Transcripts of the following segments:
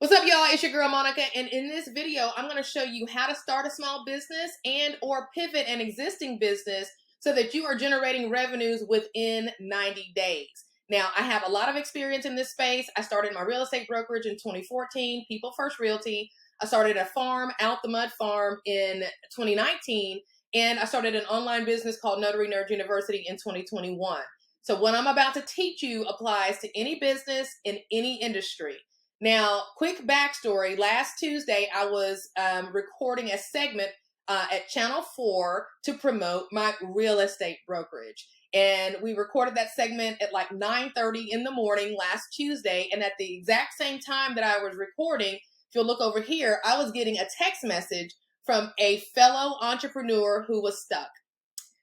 What's up, y'all? It's your girl Monica, and in this video, I'm going to show you how to start a small business and or pivot an existing business so that you are generating revenues within 90 days. Now, I have a lot of experience in this space. I started my real estate brokerage in 2014, People First Realty. I started a farm, Out the Mud Farm, in 2019, and I started an online business called Notary Nerd University in 2021. So what I'm about to teach you applies to any business in any industry. Now, quick backstory. Last Tuesday, I was recording a segment at Channel 4 to promote my real estate brokerage. And we recorded that segment at like 9:30 in the morning last Tuesday. And at the exact same time that I was recording, if you'll look over here, I was getting a text message from a fellow entrepreneur who was stuck.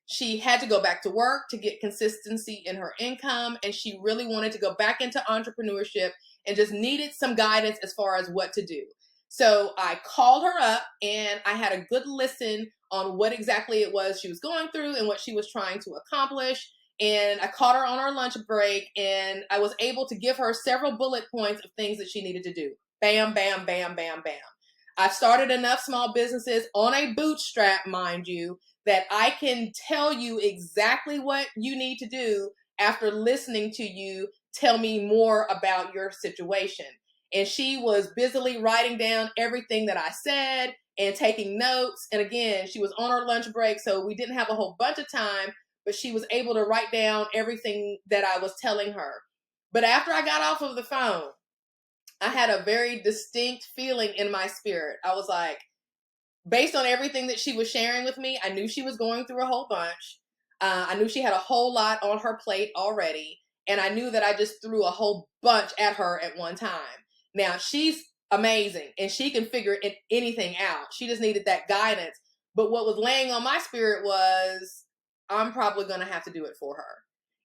She had to go back to work to get consistency in her income, and she really wanted to go back into entrepreneurship and just needed some guidance as far as what to do. So I called her up and I had a good listen on what exactly it was she was going through and what she was trying to accomplish. And I caught her on our lunch break and I was able to give her several bullet points of things that she needed to do. Bam, bam, bam, bam, bam. I've started enough small businesses on a bootstrap, mind you, that I can tell you exactly what you need to do after listening to you tell me more about your situation. And she was busily writing down everything that I said and taking notes. And again, she was on her lunch break, so we didn't have a whole bunch of time, but she was able to write down everything that I was telling her. But after I got off of the phone, I had a very distinct feeling in my spirit. I was like, based on everything that she was sharing with me, I knew she was going through a whole bunch. I knew she had a whole lot on her plate already. And I knew that I just threw a whole bunch at her at one time. Now, she's amazing and she can figure anything out. She just needed that guidance. But what was laying on my spirit was, I'm probably going to have to do it for her.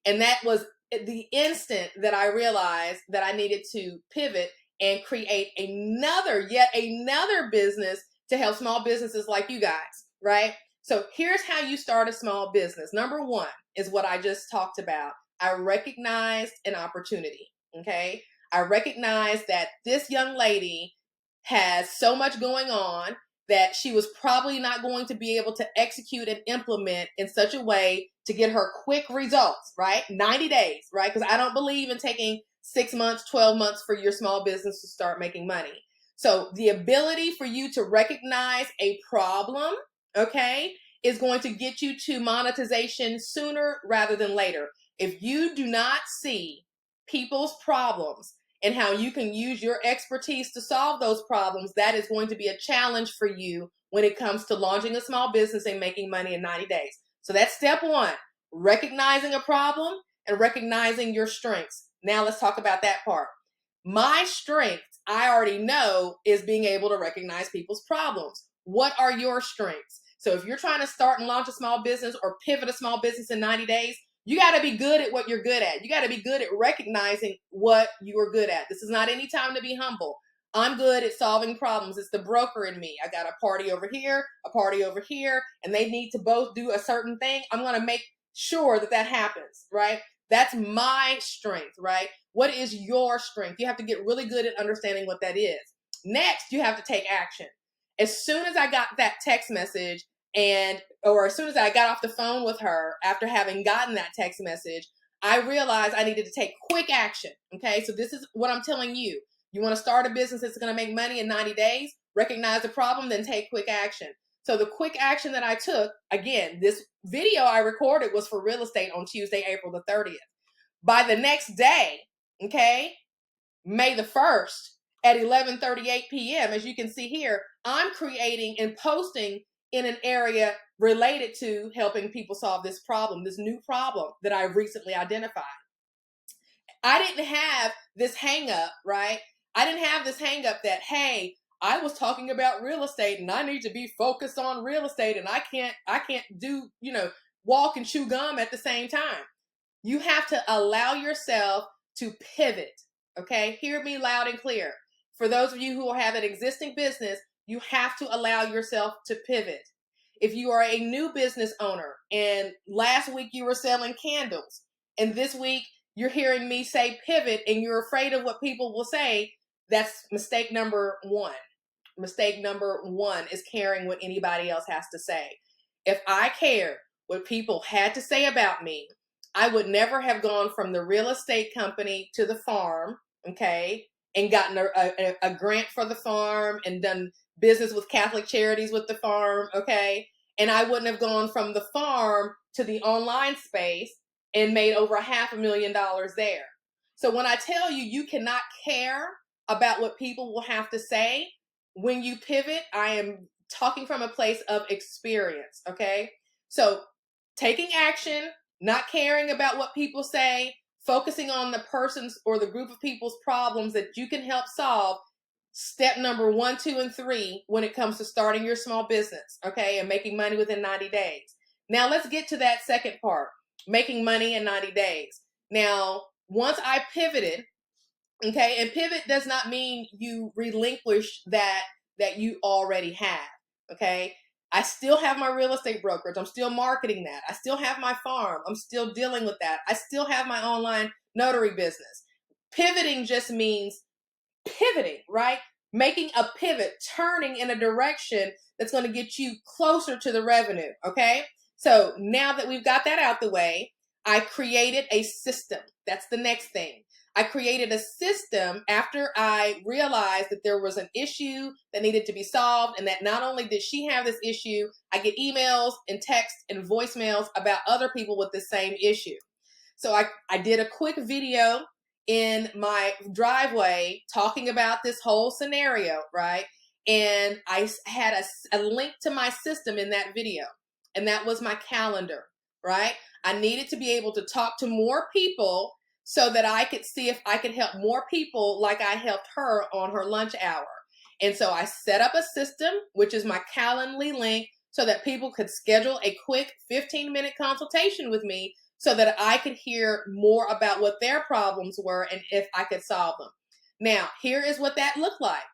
And that was the instant that I realized that I needed to pivot and create yet another business to help small businesses like you guys, right? So here's how you start a small business. Number one is what I just talked about. I recognized an opportunity, okay? I recognized that this young lady has so much going on that she was probably not going to be able to execute and implement in such a way to get her quick results, right? 90 days, right? Because I don't believe in taking 6 months, 12 months for your small business to start making money. So the ability for you to recognize a problem, okay, is going to get you to monetization sooner rather than later. If you do not see people's problems and how you can use your expertise to solve those problems, that is going to be a challenge for you when it comes to launching a small business and making money in 90 days. So that's step one, recognizing a problem and recognizing your strengths. Now let's talk about that part. My strength, I already know, is being able to recognize people's problems. What are your strengths? So if you're trying to start and launch a small business or pivot a small business in 90 days, you got to be good at what you're good at. You got to be good at recognizing what you are good at. This is not any time to be humble. I'm good at solving problems. It's the broker in me. I got a party over here, a party over here, and they need to both do a certain thing. I'm going to make sure that that happens, right? That's my strength, right? What is your strength? You have to get really good at understanding what that is. Next, you have to take action. As soon as I got that text message or as soon as I got off the phone with her after having gotten that text message, I realized I needed to take quick action. Okay, so this is what I'm telling you. You want to start a business that's going to make money in 90 days, recognize the problem, then take quick action. So the quick action that I took, again, this video I recorded was for real estate on Tuesday, April the 30th. By the next day, okay, May the 1st at 11:38 p.m., as you can see here, I'm creating and posting in an area related to helping people solve this problem, this new problem that I recently identified. I didn't have this hang up, right? I didn't have this hang up that, hey, I was talking about real estate and I need to be focused on real estate and I can't do, walk and chew gum at the same time. You have to allow yourself to pivot, okay? Hear me loud and clear. For those of you who have an existing business, you have to allow yourself to pivot. If you are a new business owner and last week you were selling candles and this week you're hearing me say pivot and you're afraid of what people will say, That's mistake number one. Mistake number one is caring what anybody else has to say. If I cared what people had to say about me, I would never have gone from the real estate company to the farm, okay, and gotten a grant for the farm and done business with Catholic Charities with the farm, okay, and I wouldn't have gone from the farm to the online space and made over $500,000 there. So when I tell you, you cannot care about what people will have to say, when you pivot, I am talking from a place of experience, okay? So taking action, not caring about what people say, focusing on the person's or the group of people's problems that you can help solve. Step number 1, 2, and 3 when it comes to starting your small business, okay, and making money within 90 days. Now let's get to that second part, making money in 90 days. Now, once I pivoted, okay, and pivot does not mean you relinquish that you already have, okay? I still have my real estate brokerage. I'm still marketing that. I still have my farm. I'm still dealing with that. I still have my online notary business. Pivoting just means pivoting, right? Making a pivot, turning in a direction that's going to get you closer to the revenue, okay? So now that we've got that out the way, I created a system. That's the next thing. I created a system after I realized that there was an issue that needed to be solved, and that not only did she have this issue, I get emails and texts and voicemails about other people with the same issue. So I did a quick video in my driveway talking about this whole scenario, right? And I had a link to my system in that video, and that was my calendar, right? I needed to be able to talk to more people so that I could see if I could help more people like I helped her on her lunch hour. And so I set up a system, which is my Calendly link, so that people could schedule a quick 15-minute consultation with me so that I could hear more about what their problems were and if I could solve them. Now, here is what that looked like.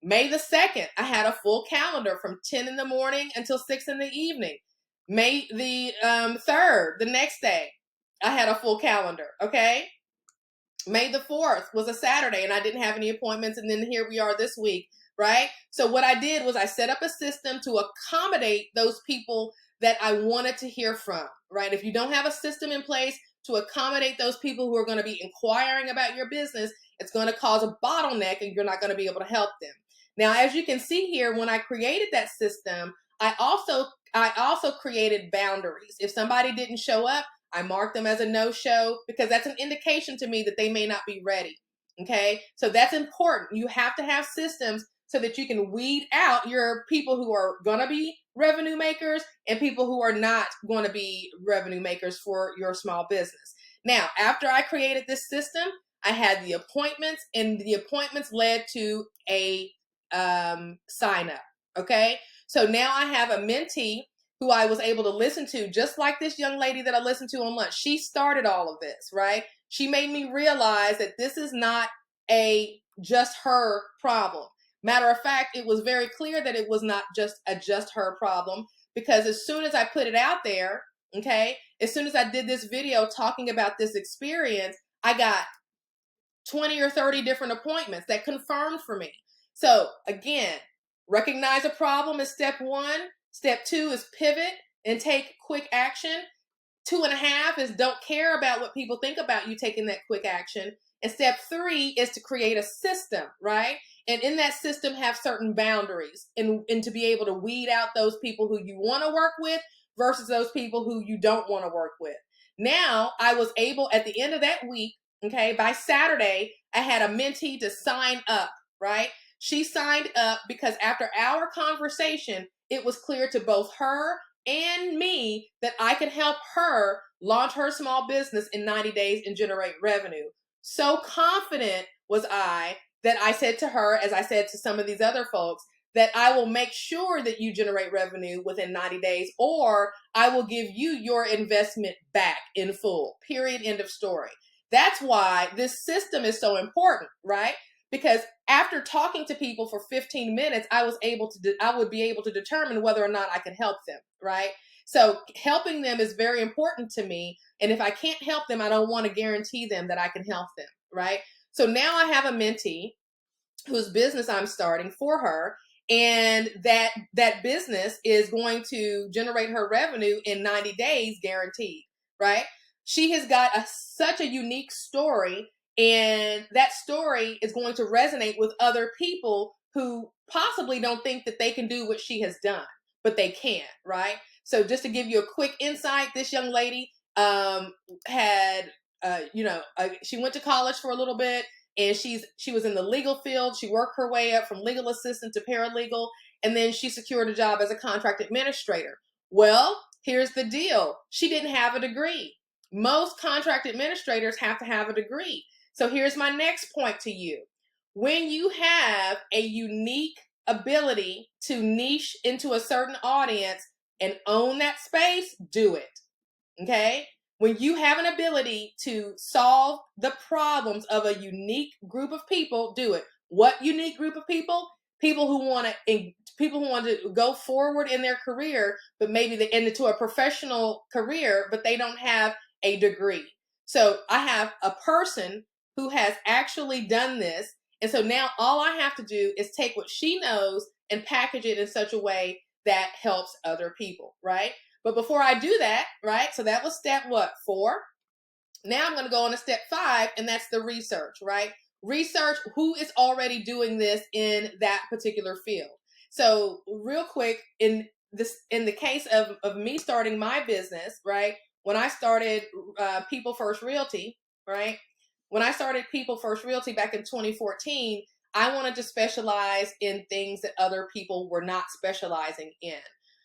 May the 2nd, I had a full calendar from 10 in the morning until 6 in the evening. May the 3rd, the next day, I had a full calendar, okay? May the 4th was a Saturday and I didn't have any appointments, and then here we are this week, right? So what I did was I set up a system to accommodate those people that I wanted to hear from, right? If you don't have a system in place to accommodate those people who are going to be inquiring about your business, it's going to cause a bottleneck and you're not going to be able to help them. Now, as you can see here, when I created that system, I also created boundaries. If somebody didn't show up, I mark them as a no-show because that's an indication to me that they may not be ready, okay? So that's important. You have to have systems so that you can weed out your people who are going to be revenue makers and people who are not going to be revenue makers for your small business. Now, after I created this system, I had the appointments, and the appointments led to a sign up, okay? So now I have a mentee who I was able to listen to, just like this young lady that I listened to on lunch. She started all of this, right? She made me realize that this is not just her problem. Matter of fact, it was very clear that it was not just her problem, because as soon as I put it out there, okay, as soon as I did this video talking about this experience, I got 20 or 30 different appointments that confirmed for me. So again, recognize a problem is step 1. Step 2 is pivot and take quick action. 2.5 is don't care about what people think about you taking that quick action. And step 3 is to create a system, right? And in that system, have certain boundaries and to be able to weed out those people who you want to work with versus those people who you don't want to work with. Now, I was able at the end of that week, okay, by Saturday, I had a mentee to sign up, right? She signed up because after our conversation, it was clear to both her and me that I could help her launch her small business in 90 days and generate revenue. So confident was I that I said to her, as I said to some of these other folks, that I will make sure that you generate revenue within 90 days, or I will give you your investment back in full. Period. End of story. That's why this system is so important, right? Because after talking to people for 15 minutes, I would be able to determine whether or not I could help them, right? So helping them is very important to me. And if I can't help them, I don't want to guarantee them that I can help them, right? So now I have a mentee whose business I'm starting for her. And that business is going to generate her revenue in 90 days guaranteed, right? She has got such a unique story, and that story is going to resonate with other people who possibly don't think that they can do what she has done, but they can, right? So just to give you a quick insight, this young lady had, she went to college for a little bit, and she was in the legal field. She worked her way up from legal assistant to paralegal, and then she secured a job as a contract administrator. Well, here's the deal. She didn't have a degree. Most contract administrators have to have a degree. So here's my next point to you. When you have a unique ability to niche into a certain audience and own that space, do it. Okay? When you have an ability to solve the problems of a unique group of people, do it. What unique group of people? People who want to go forward in their career, but maybe into a professional career, but they don't have a degree. So I have a person who has actually done this, and so now all I have to do is take what she knows and package it in such a way that helps other people, right? But before I do that, right? So that was step 4? Now I'm going to go on to step 5, and that's the research, right? Research who is already doing this in that particular field. So real quick, in the case of me starting my business, right? When I started People First Realty, right? When I started People First Realty back in 2014, I wanted to specialize in things that other people were not specializing in.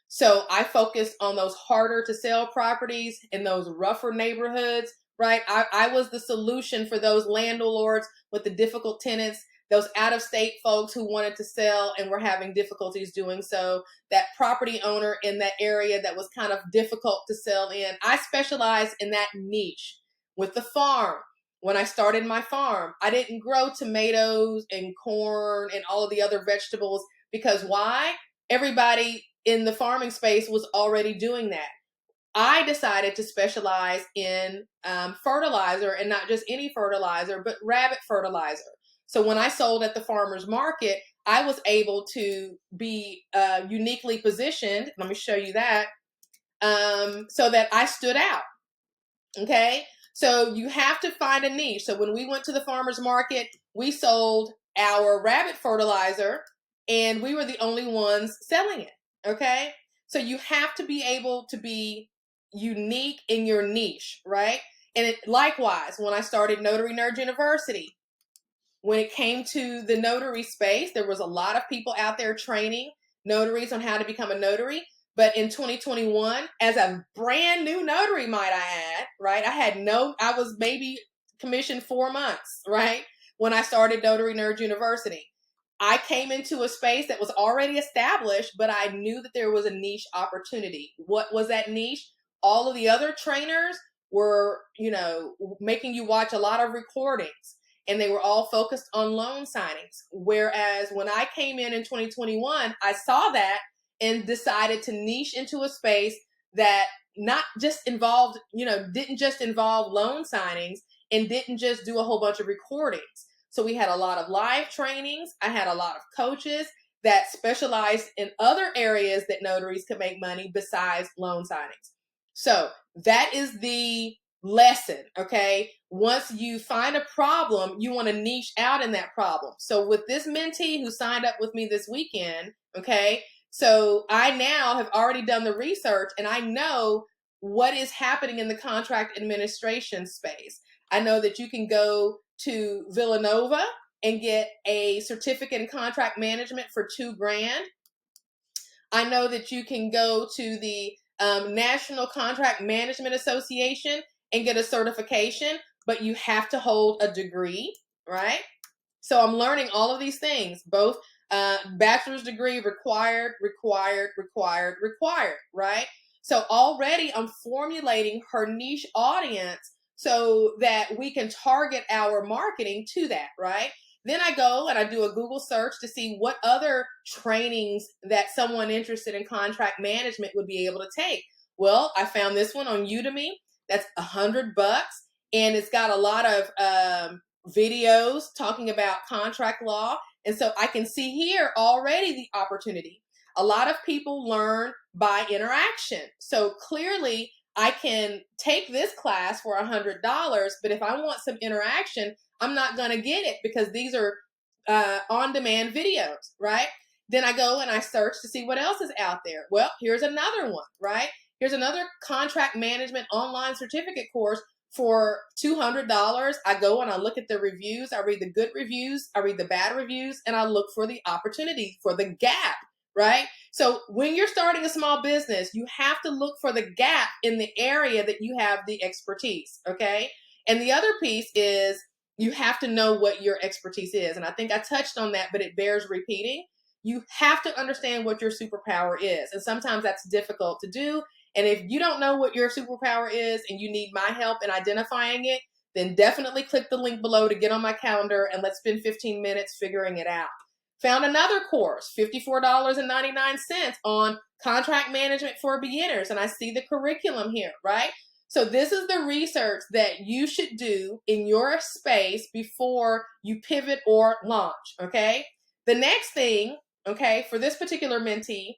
So I focused on those harder to sell properties in those rougher neighborhoods, right? I was the solution for those landlords with the difficult tenants, those out-of-state folks who wanted to sell and were having difficulties doing so, that property owner in that area that was kind of difficult to sell in. I specialized in that niche. With the farm, when I started my farm, I didn't grow tomatoes and corn and all of the other vegetables, because why? Everybody in the farming space was already doing that. I decided to specialize in fertilizer, and not just any fertilizer, but rabbit fertilizer. So when I sold at the farmer's market, I was able to be uniquely positioned. Let me show you that, so that I stood out. Okay. So you have to find a niche. So when we went to the farmer's market, we sold our rabbit fertilizer, and we were the only ones selling it. Okay. So you have to be able to be unique in your niche, right? And likewise, when I started Notary Nerd University, when it came to the notary space, there was a lot of people out there training notaries on how to become a notary. But in 2021, as a brand new notary, might I add, right? I was maybe commissioned 4 months, right? When I started Notary Nerd University. I came into a space that was already established, but I knew that there was a niche opportunity. What was that niche? All of the other trainers were, making you watch a lot of recordings, and they were all focused on loan signings. Whereas when I came in 2021, I saw that and decided to niche into a space that not just involved, didn't just involve loan signings, and didn't just do a whole bunch of recordings. So we had a lot of live trainings. I had a lot of coaches that specialized in other areas that notaries could make money besides loan signings. So that is the lesson, okay? Once you find a problem, you want to niche out in that problem. So with this mentee who signed up with me this weekend, okay, so I now have already done the research, and I know what is happening in the contract administration space. I know that you can go to Villanova and get a certificate in contract management for $2,000. I know that you can go to the National Contract Management Association and get a certification, but you have to hold a degree, right? So I'm learning all of these things, both bachelor's degree required, right? So already I'm formulating her niche audience so that we can target our marketing to that, right? Then I go and I do a Google search to see what other trainings that someone interested in contract management would be able to take. Well, I found this one on Udemy. That's $100, and it's got a lot of videos talking about contract law. And so I can see here already the opportunity. A lot of people learn by interaction. So clearly I can take this class for $100, but if I want some interaction, I'm not going to get it because these are on-demand videos, right? Then I go and I search to see what else is out there. Well, here's another one, right? Here's another contract management online certificate course for $200. I go and I look at the reviews. I read the good reviews. I read the bad reviews, and I look for the opportunity, for the gap, right? So when you're starting a small business, you have to look for the gap in the area that you have the expertise, okay? And the other piece is you have to know what your expertise is. And I think I touched on that, but it bears repeating. You have to understand what your superpower is. And sometimes that's difficult to do. And if you don't know what your superpower is and you need my help in identifying it, then definitely click the link below to get on my calendar and let's spend 15 minutes figuring it out. Found another course, $54.99 on contract management for beginners. And I see the curriculum here, right? So this is the research that you should do in your space before you pivot or launch, okay? The next thing, okay, for this particular mentee,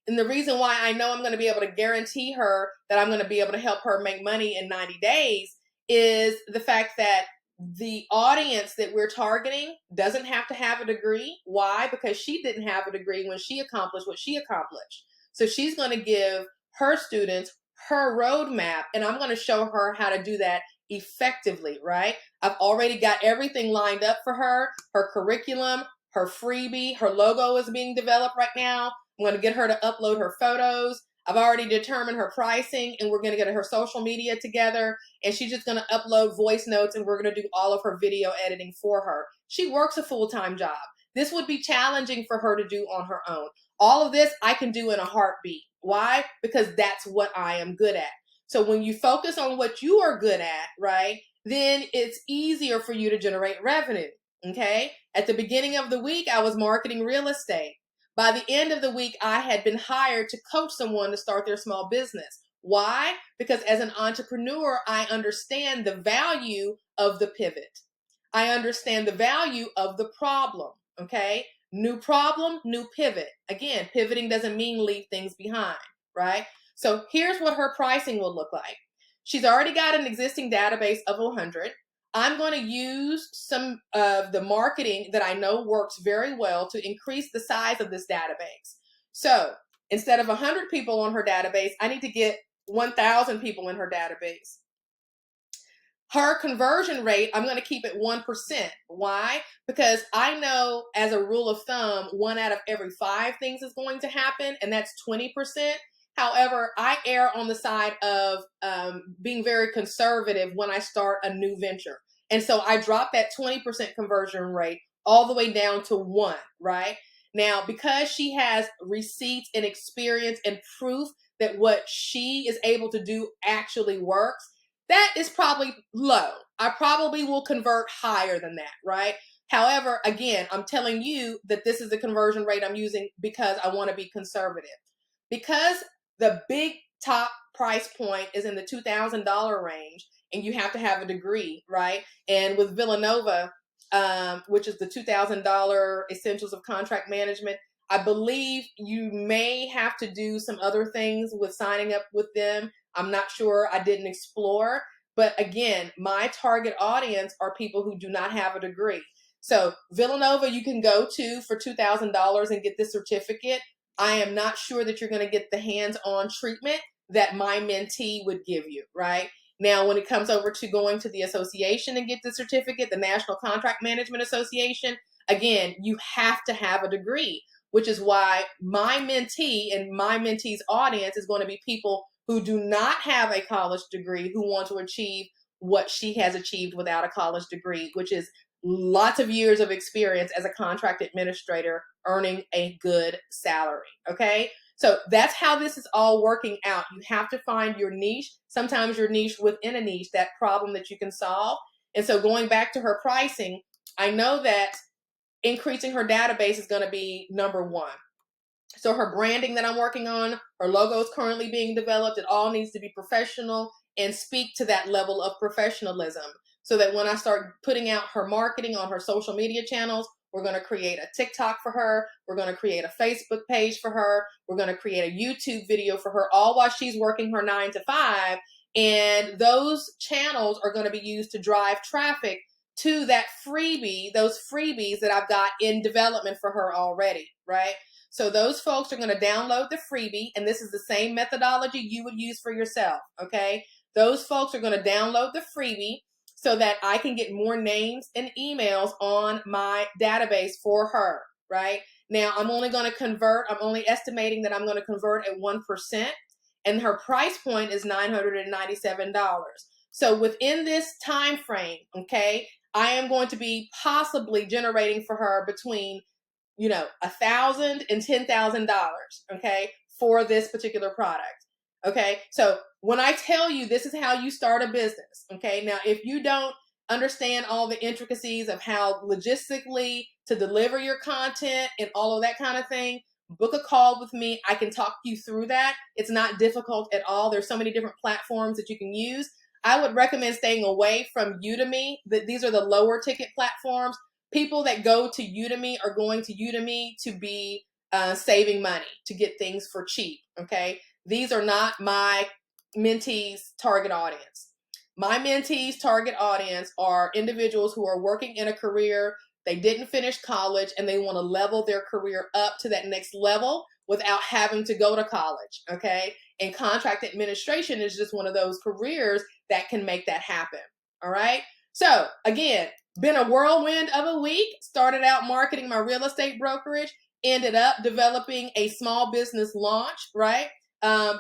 and the reason why I know I'm going to be able to guarantee her that I'm going to be able to help her make money in 90 days is the fact that the audience that we're targeting doesn't have to have a degree. Why? Because she didn't have a degree when she accomplished what she accomplished. So she's going to give her students her roadmap, and I'm going to show her how to do that effectively, right? I've already got everything lined up for her curriculum, her freebie, her logo is being developed right now. I'm going to get her to upload her photos. I've already determined her pricing, and we're going to get her social media together, and she's just going to upload voice notes, and we're going to do all of her video editing for her. She works a full-time job. This would be challenging for her to do on her own. All of this I can do in a heartbeat. Why? Because that's what I am good at. So when you focus on what you are good at, right, then it's easier for you to generate revenue, okay? At the beginning of the week, I was marketing real estate. By the end of the week, I had been hired to coach someone to start their small business. Why? Because as an entrepreneur, I understand the value of the pivot. I understand the value of the problem, okay? New problem, new pivot. Again, pivoting doesn't mean leave things behind, right? So here's what her pricing will look like. She's already got an existing database of 100. I'm going to use some of the marketing that I know works very well to increase the size of this database. So instead of 100 people on her database, I need to get 1,000 people in her database. Her conversion rate, I'm going to keep it 1%. Why? Because I know as a rule of thumb, 1 out of every 5 things is going to happen, and that's 20%. However, I err on the side of being very conservative when I start a new venture. And so I drop that 20% conversion rate all the way down to 1, right? Now, because she has receipts and experience and proof that what she is able to do actually works, that is probably low. I probably will convert higher than that, right? However, again, I'm telling you that this is the conversion rate I'm using because I want to be conservative. Because the big top price point is in the $2,000 range, and you have to have a degree, right? And with Villanova, which is the $2,000 Essentials of Contract Management, I believe you may have to do some other things with signing up with them. I'm not sure. I didn't explore. But again, my target audience are people who do not have a degree. So Villanova, you can go to for $2,000 and get this certificate. I am not sure that you're going to get the hands-on treatment that my mentee would give you, right? Now, when it comes over to going to the association and get the certificate, the National Contract Management Association, again, you have to have a degree, which is why my mentee and my mentee's audience is going to be people who do not have a college degree, who want to achieve what she has achieved without a college degree, which is lots of years of experience as a contract administrator earning a good salary, okay? So that's how this is all working out. You have to find your niche, sometimes your niche within a niche, that problem that you can solve. And so going back to her pricing, I know that increasing her database is going to be number 1. So her branding that I'm working on, her logo is currently being developed. It all needs to be professional and speak to that level of professionalism. so that when I start putting out her marketing on her social media channels, we're going to create a TikTok for her. We're going to create a Facebook page for her. We're going to create a YouTube video for her, all while she's working her 9 to 5. And those channels are going to be used to drive traffic to that freebie, those freebies that I've got in development for her already, right? So those folks are going to download the freebie, and this is the same methodology you would use for yourself, okay? Those folks are going to download the freebie so that I can get more names and emails on my database for her, right? Now, I'm only estimating that I'm going to convert at 1%, and her price point is $997. So within this time frame, okay, I am going to be possibly generating for her between $1,000 and $10,000, okay, for this particular product. Okay, so when I tell you this is how you start a business, okay, now if you don't understand all the intricacies of how logistically to deliver your content and all of that kind of thing, book a call with me. I can talk you through that. It's not difficult at all. There's so many different platforms that you can use. I would recommend staying away from Udemy. These are the lower ticket platforms. People that go to Udemy are going to Udemy to be saving money, to get things for cheap, okay? These are not my mentees' target audience. My mentees' target audience are individuals who are working in a career, they didn't finish college, and they want to level their career up to that next level without having to go to college, okay? And contract administration is just one of those careers that can make that happen, all right? So, again, been a whirlwind of a week. Started out marketing my real estate brokerage, ended up developing a small business launch, right?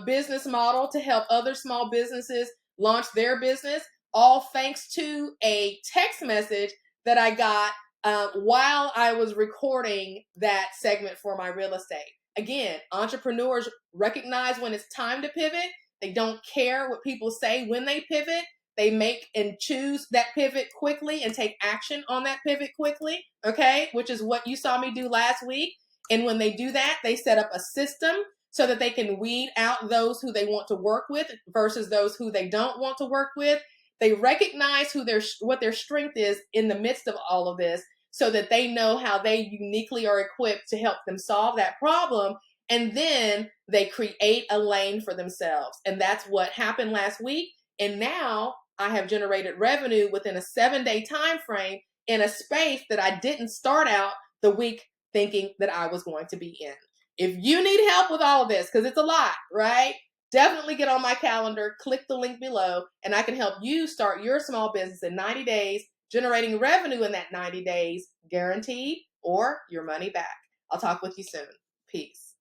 Business model to help other small businesses launch their business, all thanks to a text message that I got while I was recording that segment for my real estate. Again, entrepreneurs recognize when it's time to pivot. They don't care what people say when they pivot. They make and choose that pivot quickly and take action on that pivot quickly, okay? Which is what you saw me do last week. And when they do that, they set up a system so that they can weed out those who they want to work with versus those who they don't want to work with. They recognize what their strength is in the midst of all of this so that they know how they uniquely are equipped to help them solve that problem. And then they create a lane for themselves. And that's what happened last week. And now I have generated revenue within a 7-day time frame in a space that I didn't start out the week thinking that I was going to be in. If you need help with all of this, because it's a lot, right? Definitely get on my calendar, click the link below, and I can help you start your small business in 90 days, generating revenue in that 90 days, guaranteed, or your money back. I'll talk with you soon. Peace.